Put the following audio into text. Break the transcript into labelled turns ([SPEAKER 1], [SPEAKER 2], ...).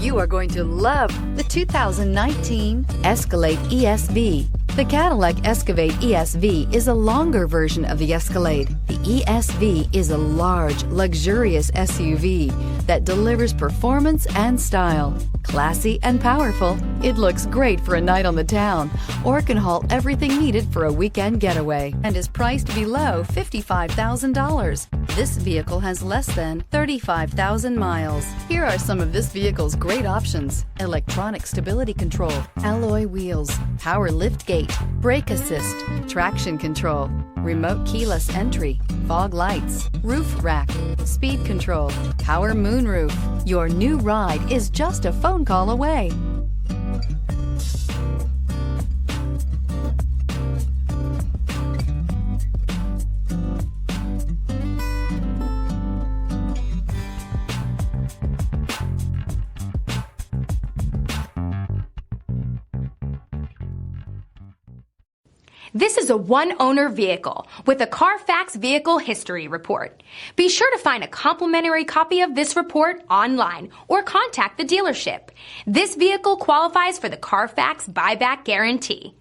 [SPEAKER 1] You are going to love the 2019 Escalade ESV. The Cadillac Escalade ESV is a longer version of the Escalade. The ESV is a large, luxurious SUV that delivers performance and style. Classy and powerful, it looks great for a night on the town or can haul everything needed for a weekend getaway and is priced below $55,000. This vehicle has less than 35,000 miles. Here are some of this vehicle's great options: electronic stability control, alloy wheels, power liftgate, brake assist, traction control, remote keyless entry, fog lights, roof rack, speed control, power moonroof. Your new ride is just a phone call away.
[SPEAKER 2] This is a one-owner vehicle with a Carfax Vehicle History Report. Be sure to find a complimentary copy of this report online or contact the dealership. This vehicle qualifies for the Carfax Buyback Guarantee.